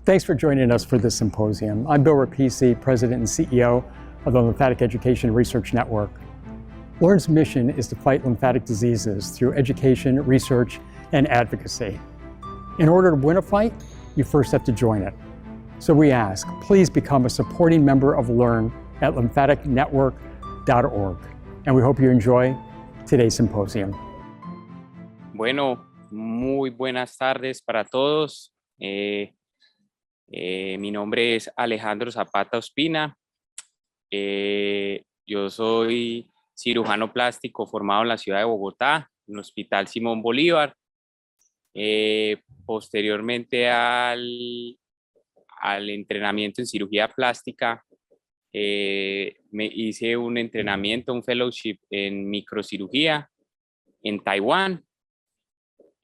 Thanks for joining us for this symposium. I'm Bill Rapisi, President and CEO of the Lymphatic Education Research Network. LEARN's mission is to fight lymphatic diseases through education, research, and advocacy. In order to win a fight, you first have to join it. So we ask, please become a supporting member of LEARN at lymphaticnetwork.org. And we hope you enjoy today's symposium. Bueno, muy buenas tardes para todos. Mi nombre es Alejandro Zapata Ospina. Yo soy cirujano plástico formado en la ciudad de Bogotá, en el Hospital Simón Bolívar. Posteriormente al entrenamiento en cirugía plástica, me hice un entrenamiento, un fellowship en microcirugía en Taiwán.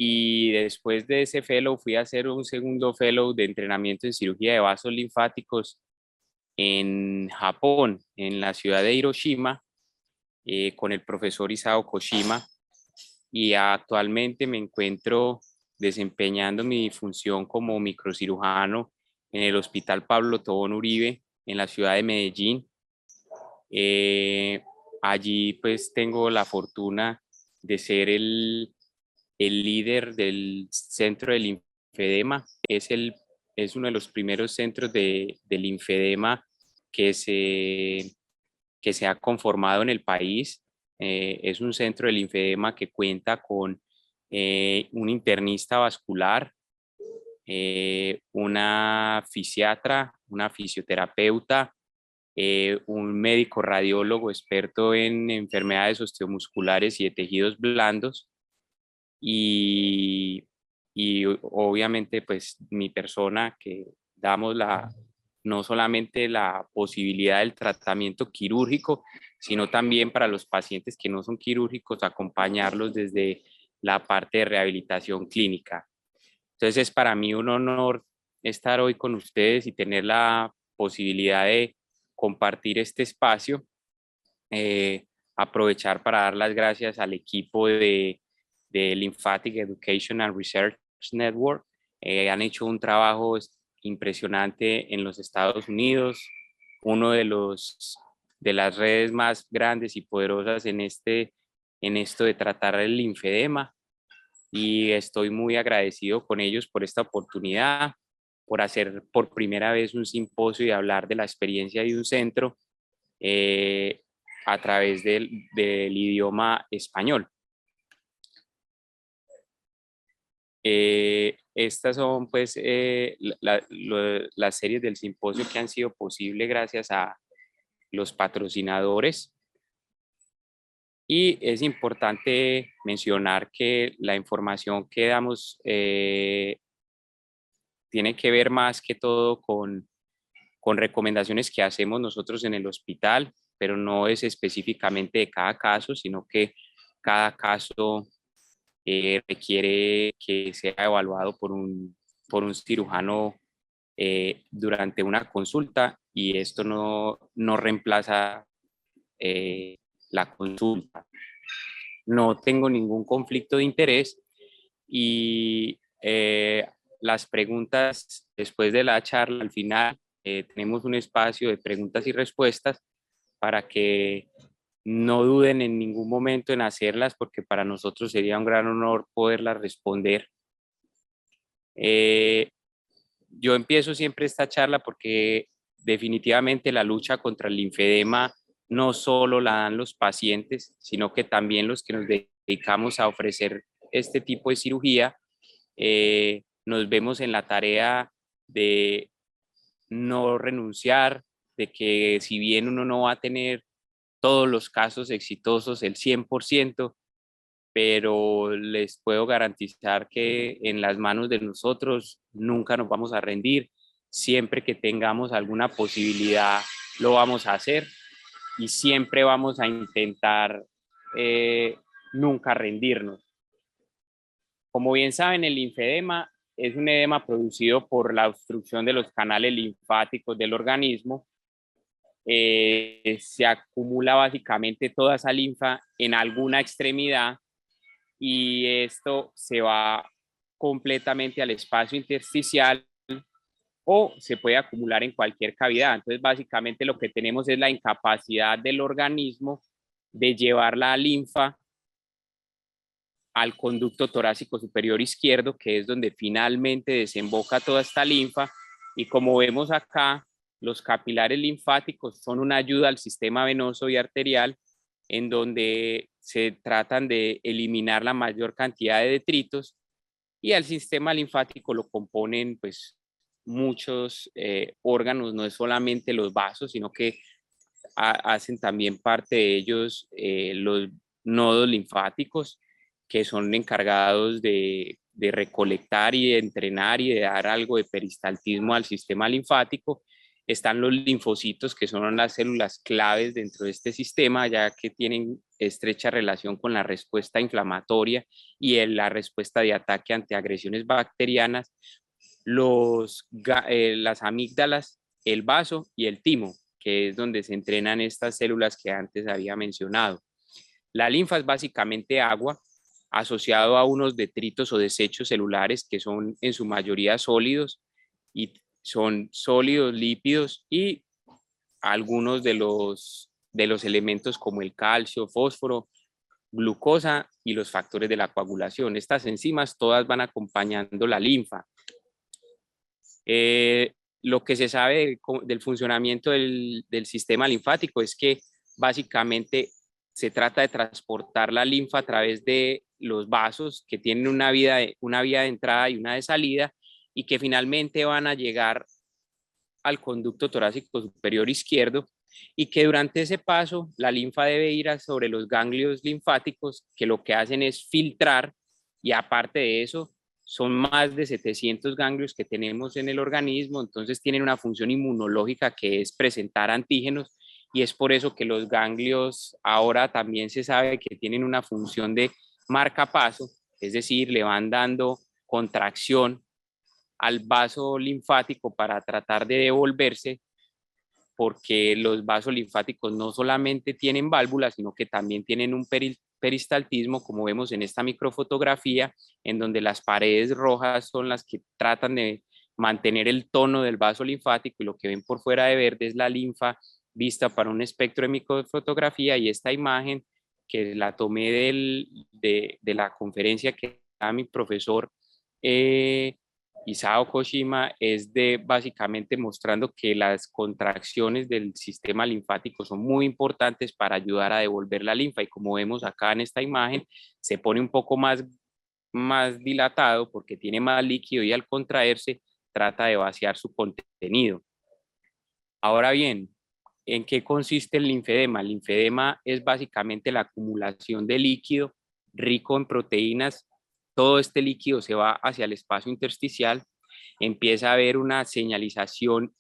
Y después de ese fellow fui a hacer un segundo fellow de entrenamiento en cirugía de vasos linfáticos en Japón, en la ciudad de Hiroshima, con el profesor Isao Koshima. Y actualmente me encuentro desempeñando mi función como microcirujano en el Hospital Pablo Tobón Uribe, en la ciudad de Medellín. Allí pues tengo la fortuna de ser el líder del centro de linfedema. Es uno de los primeros centros de linfedema que se ha conformado en el país. Es un centro de linfedema que cuenta con un internista vascular, una fisiatra, una fisioterapeuta, un médico radiólogo experto en enfermedades osteomusculares y de tejidos blandos, y obviamente pues mi persona, que damos no solamente la posibilidad del tratamiento quirúrgico, sino también para los pacientes que no son quirúrgicos, acompañarlos desde la parte de rehabilitación clínica. Entonces es para mí un honor estar hoy con ustedes y tener la posibilidad de compartir este espacio. Aprovechar para dar las gracias al equipo de Lymphatic Education and Research Network. Han hecho un trabajo impresionante en los Estados Unidos, uno de las redes más grandes y poderosas en esto de tratar el linfedema, y estoy muy agradecido con ellos por esta oportunidad, por hacer por primera vez un simposio y hablar de la experiencia de un centro a través del idioma español. Estas son pues las series del simposio que han sido posibles gracias a los patrocinadores, y es importante mencionar que la información que damos tiene que ver más que todo con recomendaciones que hacemos nosotros en el hospital, pero no es específicamente de cada caso, sino que cada caso requiere que sea evaluado por un cirujano durante una consulta, y esto no reemplaza la consulta. No tengo ningún conflicto de interés, y las preguntas después de la charla, al final tenemos un espacio de preguntas y respuestas para que no duden en ningún momento en hacerlas, porque para nosotros sería un gran honor poderlas responder. Yo empiezo siempre esta charla porque definitivamente la lucha contra el linfedema no solo la dan los pacientes, sino que también los que nos dedicamos a ofrecer este tipo de cirugía, nos vemos en la tarea de no renunciar, de que si bien uno no va a tener todos los casos exitosos, el 100%, pero les puedo garantizar que en las manos de nosotros nunca nos vamos a rendir. Siempre que tengamos alguna posibilidad, lo vamos a hacer, y siempre vamos a intentar nunca rendirnos. Como bien saben, el linfedema es un edema producido por la obstrucción de los canales linfáticos del organismo. Se acumula básicamente toda esa linfa en alguna extremidad, y esto se va completamente al espacio intersticial o se puede acumular en cualquier cavidad. Entonces, básicamente lo que tenemos es la incapacidad del organismo de llevar la linfa al conducto torácico superior izquierdo, que es donde finalmente desemboca toda esta linfa. Y como vemos acá, los capilares linfáticos son una ayuda al sistema venoso y arterial, en donde se tratan de eliminar la mayor cantidad de detritos, y al sistema linfático lo componen pues muchos órganos, no es solamente los vasos, sino que hacen también parte de ellos los nodos linfáticos, que son encargados de recolectar y de entrenar y de dar algo de peristaltismo al sistema linfático. Están los linfocitos, que son las células claves dentro de este sistema, ya que tienen estrecha relación con la respuesta inflamatoria y la respuesta de ataque ante agresiones bacterianas. Las amígdalas, el vaso y el timo, que es donde se entrenan estas células que antes había mencionado. La linfa es básicamente agua asociado a unos detritos o desechos celulares que son en su mayoría sólidos, y son sólidos, lípidos y algunos de los elementos como el calcio, fósforo, glucosa y los factores de la coagulación. Estas enzimas todas van acompañando la linfa. Lo que se sabe del funcionamiento del sistema linfático es que básicamente se trata de transportar la linfa a través de los vasos, que tienen una vía de entrada y una de salida, y que finalmente van a llegar al conducto torácico superior izquierdo, y que durante ese paso la linfa debe ir sobre los ganglios linfáticos, que lo que hacen es filtrar, y aparte de eso son más de 700 ganglios que tenemos en el organismo, entonces tienen una función inmunológica que es presentar antígenos, y es por eso que los ganglios ahora también se sabe que tienen una función de marcapaso, es decir, le van dando contracción al vaso linfático para tratar de devolverse, porque los vasos linfáticos no solamente tienen válvulas, sino que también tienen un peristaltismo, como vemos en esta microfotografía, en donde las paredes rojas son las que tratan de mantener el tono del vaso linfático, y lo que ven por fuera de verde es la linfa vista para un espectro de microfotografía. Y esta imagen, que la tomé de la conferencia que da mi profesor Isao Koshima, es de básicamente mostrando que las contracciones del sistema linfático son muy importantes para ayudar a devolver la linfa. Y como vemos acá en esta imagen, se pone un poco más dilatado porque tiene más líquido, y al contraerse trata de vaciar su contenido. Ahora bien, ¿en qué consiste el linfedema? El linfedema es básicamente la acumulación de líquido rico en proteínas. Todo este líquido se va hacia el espacio intersticial, empieza a haber una señalización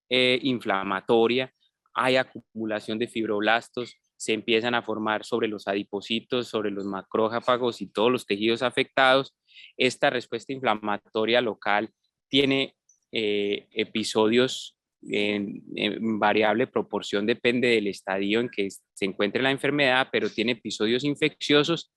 inflamatoria, hay acumulación de fibroblastos, se empiezan a formar sobre los adipocitos, sobre los macrófagos y todos los tejidos afectados. Esta respuesta inflamatoria local tiene episodios en variable proporción, depende del estadio en que se encuentre la enfermedad, pero tiene episodios infecciosos,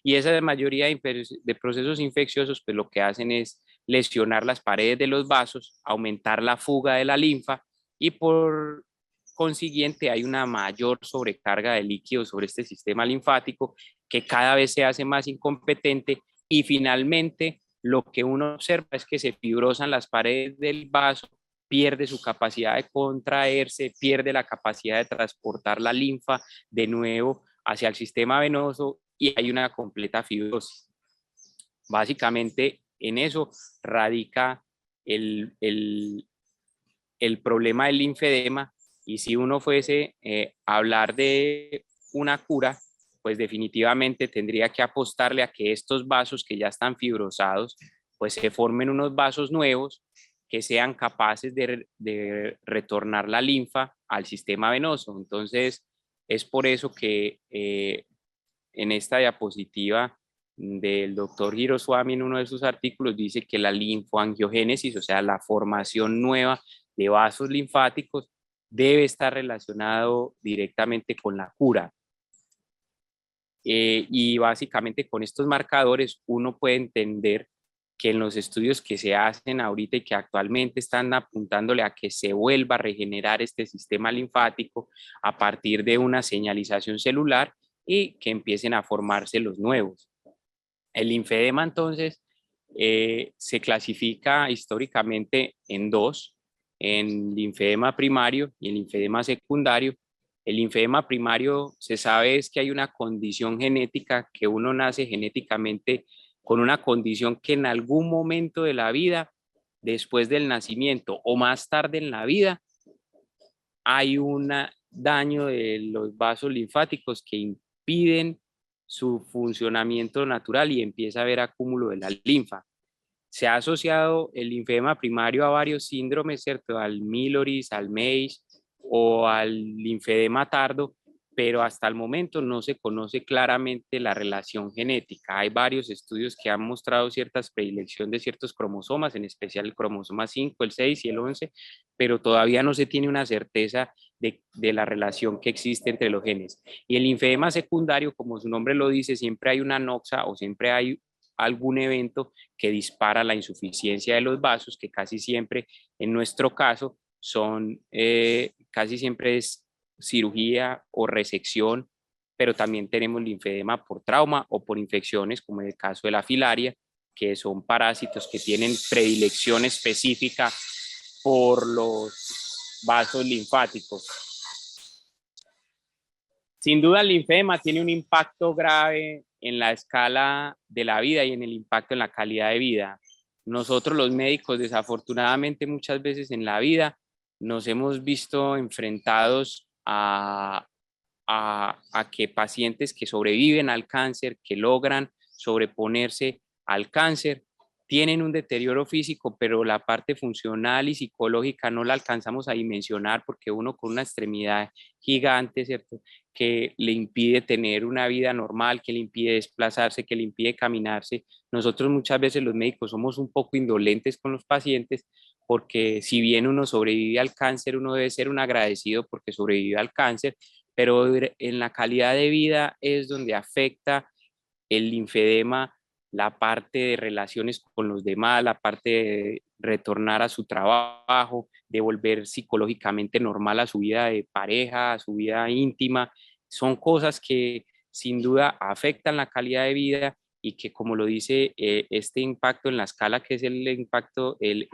y esa mayoría de procesos infecciosos pues lo que hacen es lesionar las paredes de los vasos, aumentar la fuga de la linfa, y por consiguiente hay una mayor sobrecarga de líquido sobre este sistema linfático, que cada vez se hace más incompetente, y finalmente lo que uno observa es que se fibrosan las paredes del vaso, pierde su capacidad de contraerse, pierde la capacidad de transportar la linfa de nuevo hacia el sistema venoso, y hay una completa fibrosis. Básicamente en eso radica el problema del linfedema. Y si uno fuese a hablar de una cura, pues definitivamente tendría que apostarle a que estos vasos que ya están fibrosados, pues se formen unos vasos nuevos que sean capaces de retornar la linfa al sistema venoso. Entonces, es por eso que en esta diapositiva del doctor Hiroswamy, en uno de sus artículos, dice que la linfoangiogénesis, o sea, la formación nueva de vasos linfáticos, debe estar relacionado directamente con la cura. Y básicamente con estos marcadores uno puede entender que en los estudios que se hacen ahorita y que actualmente están apuntándole a que se vuelva a regenerar este sistema linfático a partir de una señalización celular y que empiecen a formarse los nuevos. El linfedema entonces se clasifica históricamente en dos, en linfedema primario y en linfedema secundario. El linfedema primario se sabe es que hay una condición genética, que uno nace genéticamente con una condición que en algún momento de la vida, después del nacimiento o más tarde en la vida, hay un daño de los vasos linfáticos que impiden su funcionamiento natural y empieza a haber acúmulo de la linfa. Se ha asociado el linfedema primario a varios síndromes, ¿cierto? Al Milloris, al MAGE o al linfedema tardo, pero hasta el momento no se conoce claramente la relación genética. Hay varios estudios que han mostrado ciertas predilección de ciertos cromosomas, en especial el cromosoma 5, el 6 y el 11, pero todavía no se tiene una certeza de la relación que existe entre los genes. Y el linfedema secundario, como su nombre lo dice, siempre hay una noxa o siempre hay algún evento que dispara la insuficiencia de los vasos, que casi siempre, en nuestro caso, casi siempre es cirugía o resección, pero también tenemos linfedema por trauma o por infecciones, como en el caso de la filaria, que son parásitos que tienen predilección específica por los vasos linfáticos. Sin duda, el linfedema tiene un impacto grave en la escala de la vida y en el impacto en la calidad de vida. Nosotros los médicos, desafortunadamente, muchas veces en la vida nos hemos visto enfrentados a que pacientes que sobreviven al cáncer, que logran sobreponerse al cáncer, tienen un deterioro físico, pero la parte funcional y psicológica no la alcanzamos a dimensionar porque uno con una extremidad gigante, ¿cierto?, que le impide tener una vida normal, que le impide desplazarse, que le impide caminarse. Nosotros muchas veces los médicos somos un poco indolentes con los pacientes porque si bien uno sobrevive al cáncer, uno debe ser un agradecido porque sobrevive al cáncer, pero en la calidad de vida es donde afecta el linfedema la parte de relaciones con los demás, la parte de retornar a su trabajo, de volver psicológicamente normal a su vida de pareja, a su vida íntima. Son cosas que sin duda afectan la calidad de vida y que, como lo dice este impacto en la escala, que es el impacto, el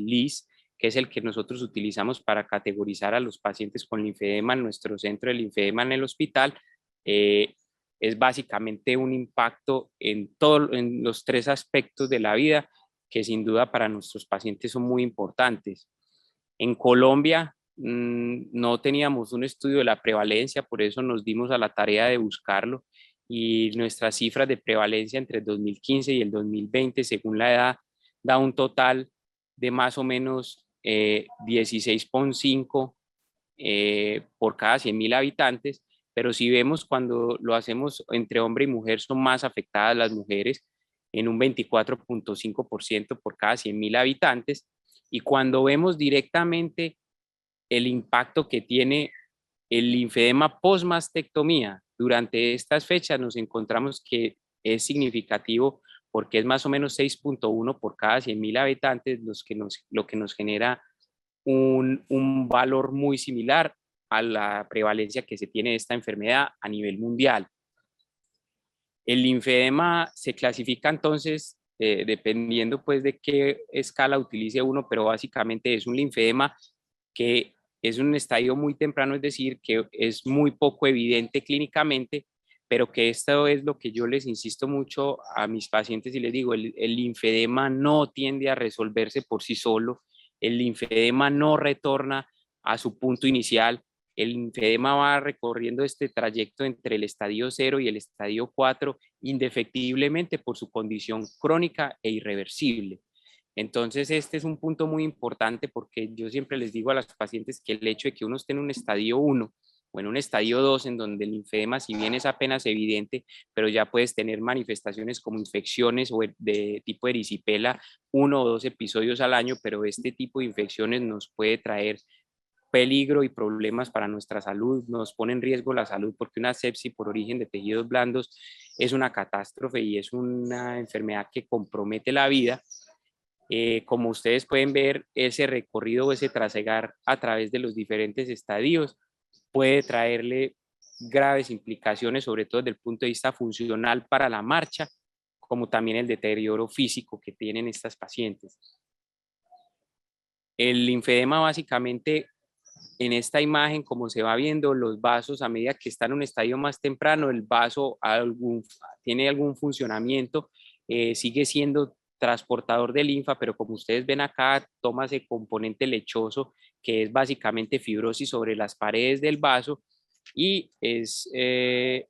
LIS, que es el que nosotros utilizamos para categorizar a los pacientes con linfedema en nuestro centro de linfedema en el hospital, es básicamente un impacto en los tres aspectos de la vida que sin duda para nuestros pacientes son muy importantes. En Colombia no teníamos un estudio de la prevalencia, por eso nos dimos a la tarea de buscarlo y nuestras cifras de prevalencia entre el 2015 y el 2020, según la edad, da un total de más o menos 16,5 por cada 100.000 habitantes, pero si vemos cuando lo hacemos entre hombre y mujer, son más afectadas las mujeres en un 24,5% por cada 100.000 habitantes, y cuando vemos directamente el impacto que tiene el linfedema postmastectomía durante estas fechas, nos encontramos que es significativo porque es más o menos 6,1 por cada 100.000 habitantes, lo que nos genera un valor muy similar a la prevalencia que se tiene de esta enfermedad a nivel mundial. El linfedema se clasifica entonces dependiendo pues de qué escala utilice uno, pero básicamente es un linfedema que es un estadio muy temprano, es decir, que es muy poco evidente clínicamente, pero que esto es lo que yo les insisto mucho a mis pacientes y les digo, el linfedema no tiende a resolverse por sí solo, el linfedema no retorna a su punto inicial, el linfedema va recorriendo este trayecto entre el estadio 0 y el estadio 4 indefectiblemente por su condición crónica e irreversible. Entonces, este es un punto muy importante porque yo siempre les digo a los pacientes que el hecho de que uno esté en un estadio 1 o en un estadio 2 en donde el linfedema, si bien es apenas evidente, pero ya puedes tener manifestaciones como infecciones o de tipo erisipela 1 o 2 episodios al año, pero este tipo de infecciones nos puede traer peligro y problemas para nuestra salud, nos pone en riesgo la salud porque una sepsis por origen de tejidos blandos es una catástrofe y es una enfermedad que compromete la vida. Como ustedes pueden ver, ese recorrido o ese trasegar a través de los diferentes estadios puede traerle graves implicaciones, sobre todo desde el punto de vista funcional para la marcha, como también el deterioro físico que tienen estas pacientes. El linfedema básicamente en esta imagen, como se va viendo, los vasos a medida que están en un estadio más temprano, el vaso tiene algún funcionamiento, sigue siendo transportador de linfa, pero como ustedes ven acá, toma ese componente lechoso que es básicamente fibrosis sobre las paredes del vaso y es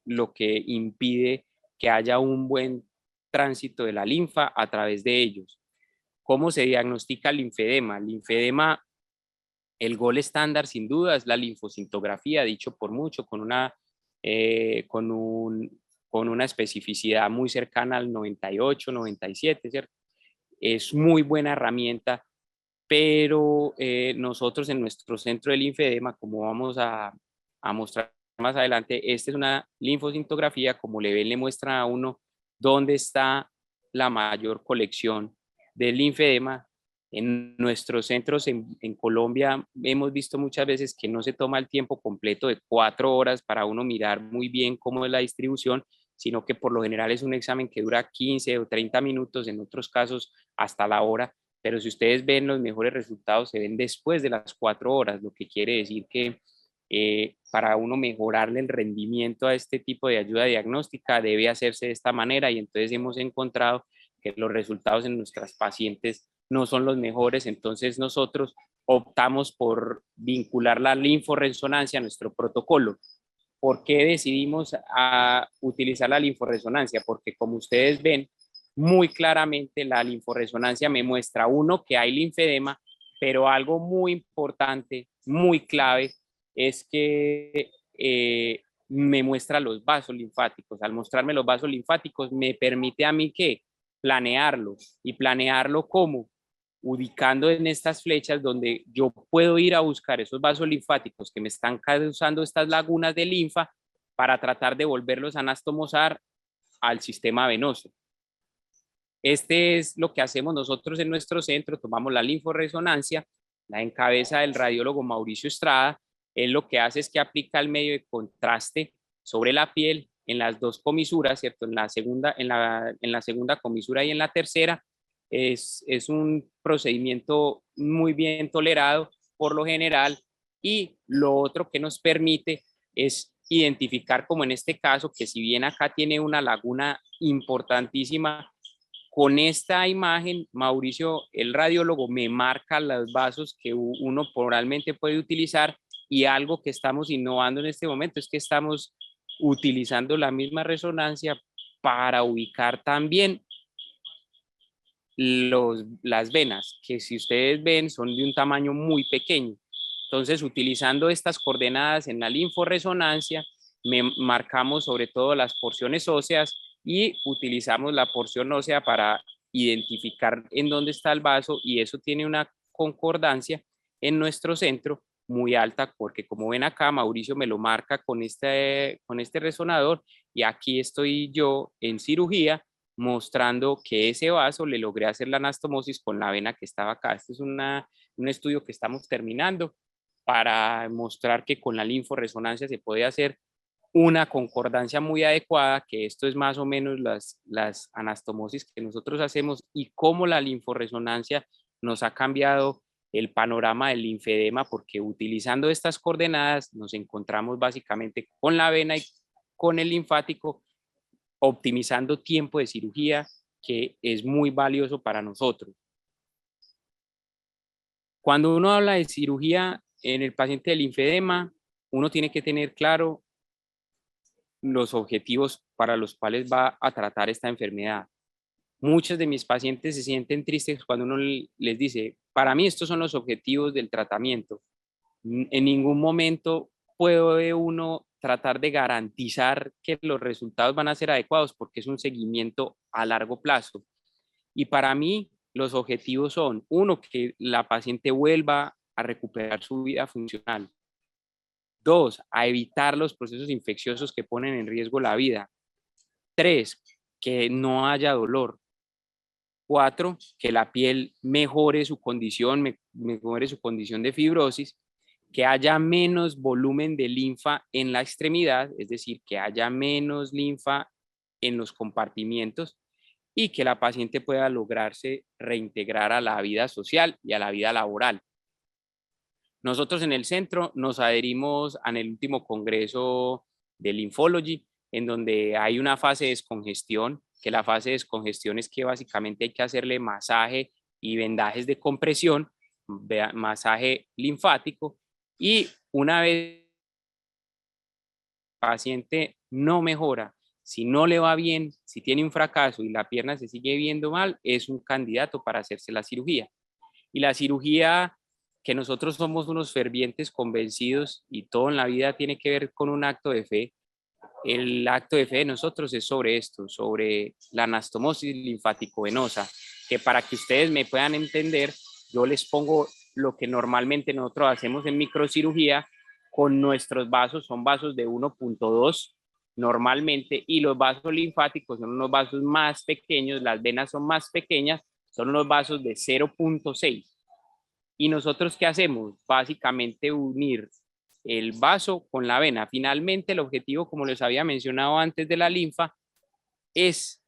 lo que impide que haya un buen tránsito de la linfa a través de ellos. ¿Cómo se diagnostica el linfedema? El linfedema, el gol estándar sin duda es la linfocintografía, dicho por mucho, con una especificidad muy cercana al 98, 97, ¿cierto? Es muy buena herramienta, pero nosotros en nuestro centro de linfedema, como vamos a mostrar más adelante, esta es una linfocintografía, como le ven, le muestra a uno dónde está la mayor colección del linfedema. En nuestros centros en Colombia hemos visto muchas veces que no se toma el tiempo completo de 4 horas para uno mirar muy bien cómo es la distribución, sino que por lo general es un examen que dura 15 o 30 minutos, en otros casos hasta la hora, pero si ustedes ven los mejores resultados se ven después de las 4 horas, lo que quiere decir que para uno mejorarle el rendimiento a este tipo de ayuda diagnóstica debe hacerse de esta manera y entonces hemos encontrado que los resultados en nuestras pacientes no son los mejores, entonces nosotros optamos por vincular la linforresonancia a nuestro protocolo. ¿Por qué decidimos utilizar la linforresonancia? Porque como ustedes ven, muy claramente la linforresonancia me muestra, uno, que hay linfedema, pero algo muy importante, muy clave, es que me muestra los vasos linfáticos. Al mostrarme los vasos linfáticos, me permite a mí que planearlo. ¿Y planearlo cómo? Ubicando en estas flechas donde yo puedo ir a buscar esos vasos linfáticos que me están causando estas lagunas de linfa para tratar de volverlos a anastomosar al sistema venoso. Este es lo que hacemos nosotros en nuestro centro, tomamos la linforresonancia, la encabeza del radiólogo Mauricio Estrada. Él lo que hace es que aplica el medio de contraste sobre la piel en las dos comisuras, ¿cierto? En la segunda comisura y en la tercera. Es un procedimiento muy bien tolerado por lo general, y lo otro que nos permite es identificar, como en este caso, que si bien acá tiene una laguna importantísima, con esta imagen, Mauricio, el radiólogo, me marca los vasos que uno probablemente puede utilizar, y algo que estamos innovando en este momento es que estamos utilizando la misma resonancia para ubicar también las venas, que si ustedes ven son de un tamaño muy pequeño. Entonces, utilizando estas coordenadas en la linforresonancia, marcamos sobre todo las porciones óseas y utilizamos la porción ósea para identificar en dónde está el vaso, y eso tiene una concordancia en nuestro centro muy alta, porque como ven acá, Mauricio me lo marca con este resonador, y aquí estoy yo en cirugía mostrando que ese vaso le logré hacer la anastomosis con la vena que estaba acá. Este es un estudio que estamos terminando para mostrar que con la linforresonancia se puede hacer una concordancia muy adecuada, que esto es más o menos las anastomosis que nosotros hacemos, y cómo la linforresonancia nos ha cambiado el panorama del linfedema, porque utilizando estas coordenadas nos encontramos básicamente con la vena y con el linfático, optimizando tiempo de cirugía, que es muy valioso para nosotros. Cuando uno habla de cirugía en el paciente del linfedema, uno tiene que tener claro los objetivos para los cuales va a tratar esta enfermedad. Muchos de mis pacientes se sienten tristes cuando uno les dice, para mí estos son los objetivos del tratamiento. En ningún momento puede uno tratar de garantizar que los resultados van a ser adecuados, porque es un seguimiento a largo plazo. Y para mí los objetivos son, uno, que la paciente vuelva a recuperar su vida funcional. 2, a evitar los procesos infecciosos que ponen en riesgo la vida. 3, que no haya dolor. 4, que la piel mejore su condición de fibrosis, que haya menos volumen de linfa en la extremidad, es decir, que haya menos linfa en los compartimientos y que la paciente pueda lograrse reintegrar a la vida social y a la vida laboral. Nosotros en el centro nos adherimos al último congreso de Lymphology, en donde hay una fase de descongestión, que la fase de descongestión es que básicamente hay que hacerle masaje y vendajes de compresión, masaje linfático, y una vez el paciente no mejora, si no le va bien, si tiene un fracaso y la pierna se sigue viendo mal, es un candidato para hacerse la cirugía. Y la cirugía, que nosotros somos unos fervientes convencidos y todo en la vida tiene que ver con un acto de fe. El acto de fe de nosotros es sobre esto, sobre la anastomosis linfático-venosa, que para que ustedes me puedan entender, yo les pongo lo que normalmente nosotros hacemos en microcirugía con nuestros vasos, son vasos de 1.2 normalmente, y los vasos linfáticos son unos vasos más pequeños, las venas son más pequeñas, son unos vasos de 0.6. ¿Y nosotros qué hacemos? Básicamente unir el vaso con la vena. Finalmente, el objetivo, como les había mencionado antes de la linfa, es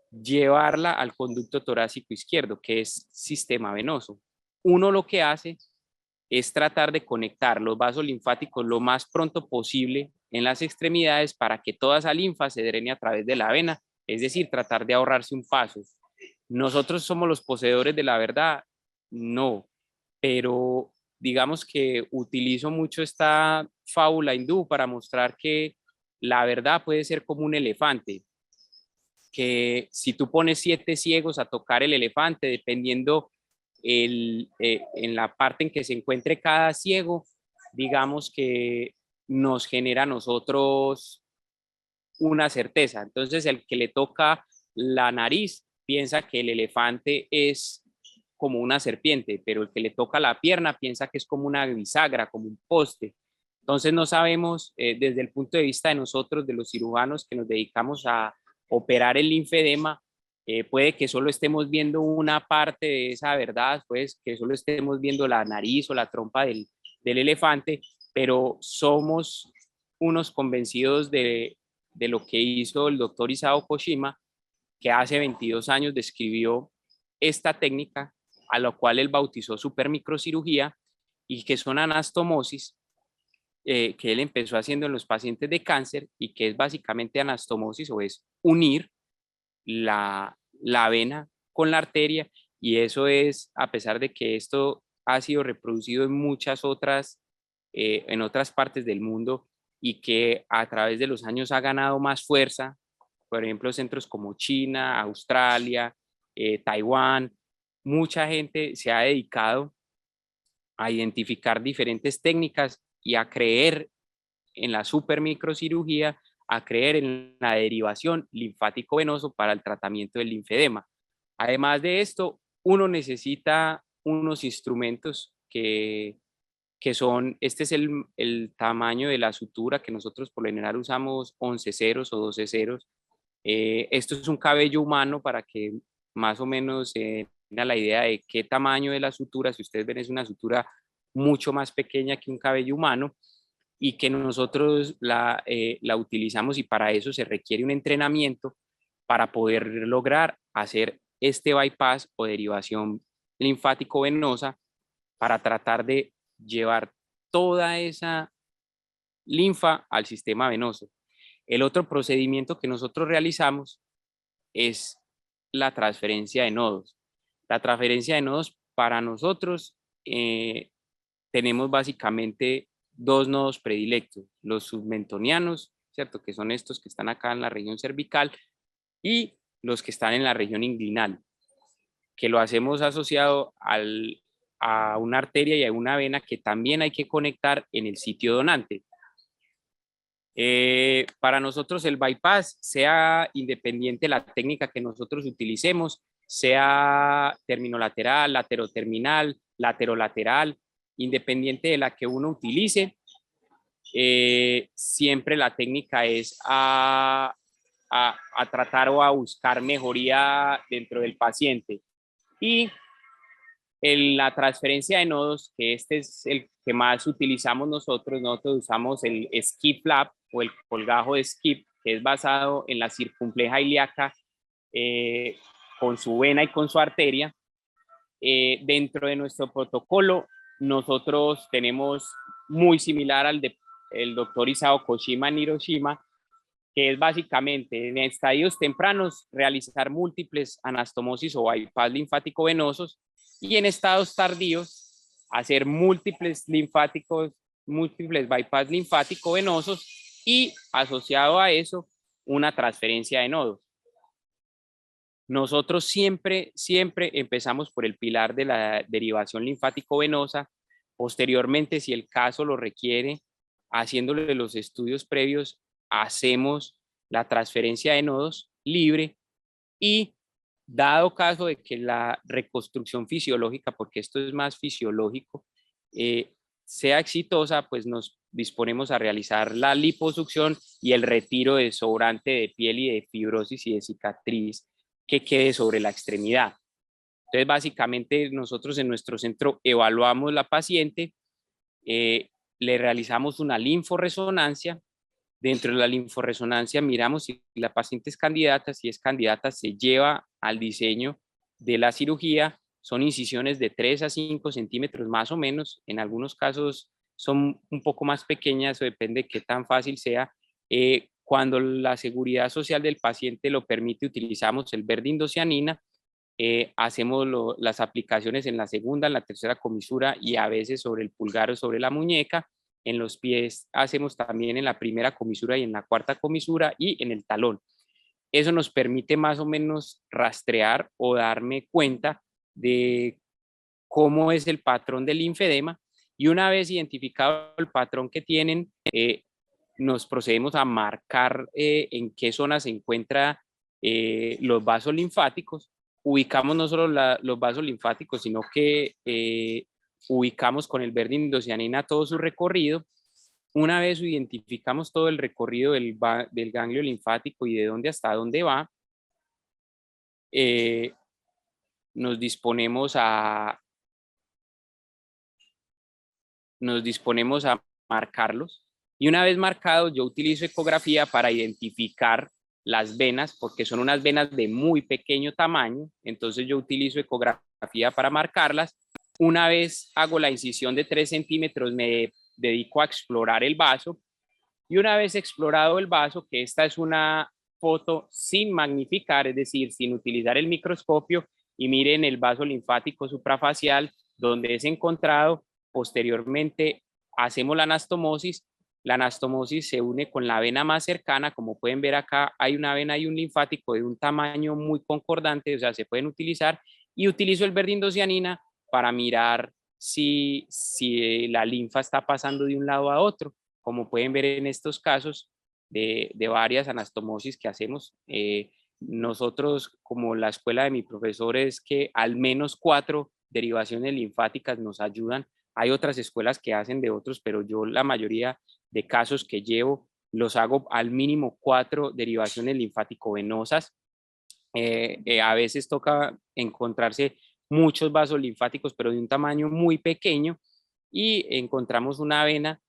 llevarla al conducto torácico izquierdo, que es sistema venoso. Uno lo que hace es tratar de conectar los vasos linfáticos lo más pronto posible en las extremidades para que toda esa linfa se drene a través de la vena, es decir, tratar de ahorrarse un paso. ¿Nosotros somos los poseedores de la verdad? No, pero digamos que utilizo mucho esta fábula hindú para mostrar que la verdad puede ser como un elefante, que si tú pones 7 ciegos a tocar el elefante, dependiendo en la parte en que se encuentre cada ciego, digamos que nos genera a nosotros una certeza. Entonces, el que le toca la nariz piensa que el elefante es como una serpiente, pero el que le toca la pierna piensa que es como una bisagra, como un poste. Entonces no sabemos desde el punto de vista de nosotros, de los cirujanos que nos dedicamos a operar el linfedema, puede que solo estemos viendo una parte de esa verdad, pues que solo estemos viendo la nariz o la trompa del elefante, pero somos unos convencidos de lo que hizo el doctor Isao Koshima, que hace 22 años describió esta técnica, a la cual él bautizó supermicrocirugía, y que son anastomosis, que él empezó haciendo en los pacientes de cáncer, y que es básicamente anastomosis, o es unir la vena con la arteria, y eso es, a pesar de que esto ha sido reproducido en muchas otras, en otras partes del mundo, y que a través de los años ha ganado más fuerza, por ejemplo, centros como China, Australia, Taiwán, mucha gente se ha dedicado a identificar diferentes técnicas y a creer en la supermicrocirugía, a creer en la derivación linfático-venoso para el tratamiento del linfedema. Además de esto, uno necesita unos instrumentos que son, este es el tamaño de la sutura, que nosotros por lo general usamos 11 ceros o 12 ceros. Esto es un cabello humano, para que más o menos tenga la idea de qué tamaño de la sutura. Si ustedes ven, es una sutura mucho más pequeña que un cabello humano, y que nosotros la utilizamos, y para eso se requiere un entrenamiento para poder lograr hacer este bypass o derivación linfático-venosa, para tratar de llevar toda esa linfa al sistema venoso. El otro procedimiento que nosotros realizamos es la transferencia de nodos. La transferencia de nodos, para nosotros, tenemos básicamente dos nodos predilectos: los submentonianos, ¿cierto?, que son estos que están acá en la región cervical, y los que están en la región inguinal, que lo hacemos asociado a una arteria y a una vena que también hay que conectar en el sitio donante. Para nosotros el bypass, sea independiente la técnica que nosotros utilicemos, sea terminolateral, lateroterminal, laterolateral, independiente de la que uno utilice. Siempre la técnica es a tratar o a buscar mejoría dentro del paciente. Y la transferencia de nodos, que este es el que más utilizamos nosotros usamos el skip flap o el colgajo de skip, que es basado en la circunfleja ilíaca con su vena y con su arteria. Dentro de nuestro protocolo, nosotros tenemos muy similar al del doctor Isao Koshima en Hiroshima, que es básicamente en estadios tempranos realizar múltiples anastomosis o bypass linfático venosos y en estados tardíos hacer múltiples bypass linfático venosos y asociado a eso una transferencia de nodos. Nosotros siempre empezamos por el pilar de la derivación linfático-venosa. Posteriormente, si el caso lo requiere, haciéndole los estudios previos, hacemos la transferencia de nodos libre y dado caso de que la reconstrucción fisiológica, porque esto es más fisiológico, sea exitosa, pues nos disponemos a realizar la liposucción y el retiro de sobrante de piel y de fibrosis y de cicatriz que quede sobre la extremidad. Entonces, básicamente, nosotros en nuestro centro evaluamos la paciente, le realizamos una linforresonancia. Dentro de la linforresonancia miramos si la paciente es candidata. Si es candidata, se lleva al diseño de la cirugía. Son incisiones de 3 a 5 centímetros más o menos. En algunos casos son un poco más pequeñas, o depende de qué tan fácil sea. Cuando la seguridad social del paciente lo permite, utilizamos el verde indocianina. Hacemos las aplicaciones en la segunda, en la tercera comisura y a veces sobre el pulgar o sobre la muñeca. En los pies hacemos también en la primera comisura y en la cuarta comisura y en el talón. Eso nos permite más o menos rastrear o darme cuenta de cómo es el patrón del linfedema, y una vez identificado el patrón que tienen, nos procedemos a marcar en qué zona se encuentran los vasos linfáticos. Ubicamos no solo los vasos linfáticos, sino que ubicamos con el verde indocianina todo su recorrido. Una vez identificamos todo el recorrido del ganglio linfático y de dónde hasta dónde va, nos disponemos a marcarlos. Y una vez marcados, yo utilizo ecografía para identificar las venas, porque son unas venas de muy pequeño tamaño. Entonces yo utilizo ecografía para marcarlas. Una vez hago la incisión de 3 centímetros, me dedico a explorar el vaso. Y una vez explorado el vaso, que esta es una foto sin magnificar, es decir, sin utilizar el microscopio, y miren el vaso linfático suprafacial donde es encontrado. Posteriormente hacemos la anastomosis. La anastomosis se une con la vena más cercana. Como pueden ver acá, hay una vena y un linfático de un tamaño muy concordante, o sea, se pueden utilizar. Y utilizo el verde indocianina para mirar si la linfa está pasando de un lado a otro. Como pueden ver en estos casos de varias anastomosis que hacemos, nosotros, como la escuela de mi profesor, es que al menos 4 derivaciones linfáticas nos ayudan. Hay otras escuelas que hacen de otros, pero yo la mayoría de casos que llevo los hago al mínimo 4 derivaciones linfático-venosas. A veces toca encontrarse muchos vasos linfáticos, pero de un tamaño muy pequeño, y encontramos una vena.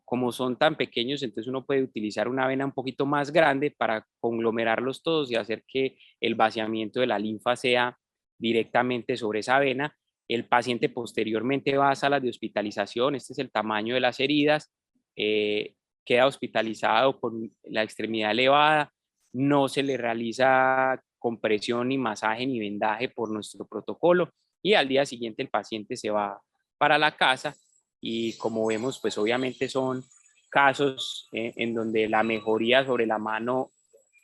Como son tan pequeños, entonces uno puede utilizar una vena un poquito más grande para conglomerarlos todos y hacer que el vaciamiento de la linfa sea directamente sobre esa vena. El paciente posteriormente va a salas de hospitalización. Este es el tamaño de las heridas. Queda hospitalizado con la extremidad elevada. No se le realiza compresión, ni masaje, ni vendaje por nuestro protocolo, y al día siguiente el paciente se va para la casa. Y como vemos, pues obviamente son casos en donde la mejoría sobre la mano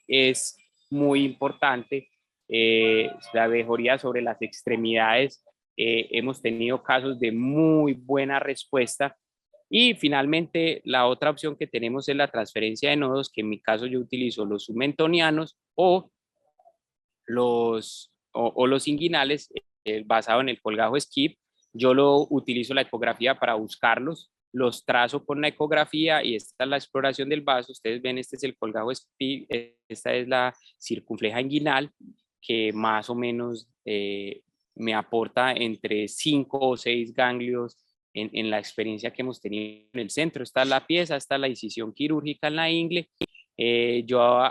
es muy importante. La mejoría sobre las extremidades, hemos tenido casos de muy buena respuesta. Y finalmente, la otra opción que tenemos es la transferencia de nodos, que en mi caso yo utilizo los submentonianos o los inguinales, basado en el colgajo skip. Yo lo utilizo la ecografía para buscarlos, los trazo con la ecografía y esta es la exploración del vaso. Ustedes ven, este es el colgajo, esta es la circunfleja inguinal, que más o menos me aporta entre 5 o 6 ganglios en la experiencia que hemos tenido en el centro. Esta es la pieza, esta es la incisión quirúrgica en la ingle. Yo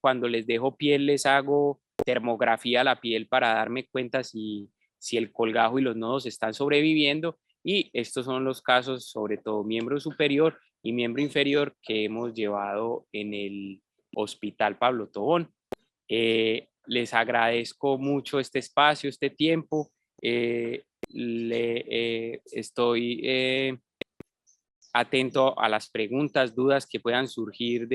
cuando les dejo piel les hago termografía a la piel para darme cuenta si el colgajo y los nodos están sobreviviendo, y estos son los casos, sobre todo miembro superior y miembro inferior, que hemos llevado en el Hospital Pablo Tobón. Les agradezco mucho este espacio, este tiempo. Estoy atento a las preguntas, dudas que puedan surgir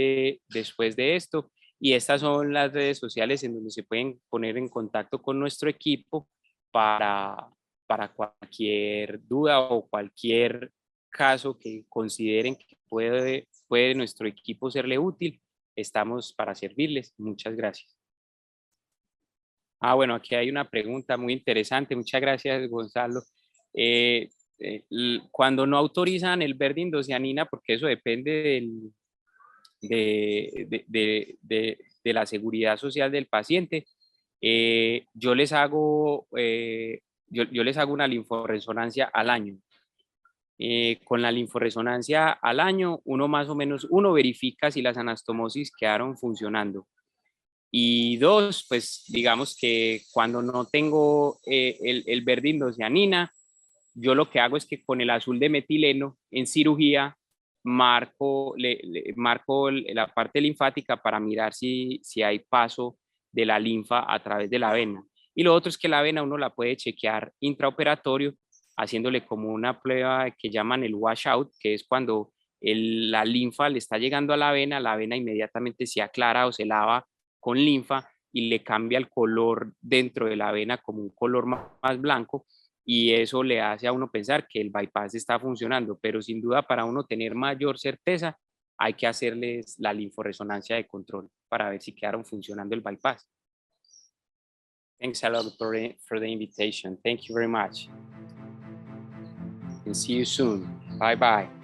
después de esto. Y estas son las redes sociales en donde se pueden poner en contacto con nuestro equipo para cualquier duda o cualquier caso que consideren que puede nuestro equipo serle útil. Estamos para servirles. Muchas gracias. Bueno, aquí hay una pregunta muy interesante. Muchas gracias, Gonzalo. Cuando no autorizan el verde indocianina, porque eso depende de la seguridad social del paciente, yo les hago una linforresonancia al año. Con la linforresonancia al año, uno verifica si las anastomosis quedaron funcionando. Y dos, pues digamos que cuando no tengo el verde indocianina, yo lo que hago es que con el azul de metileno en cirugía marco la parte linfática para mirar si hay paso de la linfa a través de la vena. Y lo otro es que la vena uno la puede chequear intraoperatorio haciéndole como una prueba que llaman el washout, que es cuando la linfa le está llegando a la vena inmediatamente se aclara o se lava con linfa y le cambia el color dentro de la vena como un color más blanco, y eso le hace a uno pensar que el bypass está funcionando, pero sin duda para uno tener mayor certeza hay que hacerles la linforresonancia de control para ver si quedaron funcionando el bypass. Thanks a lot for the invitation. Thank you very much. And see you soon. Bye bye.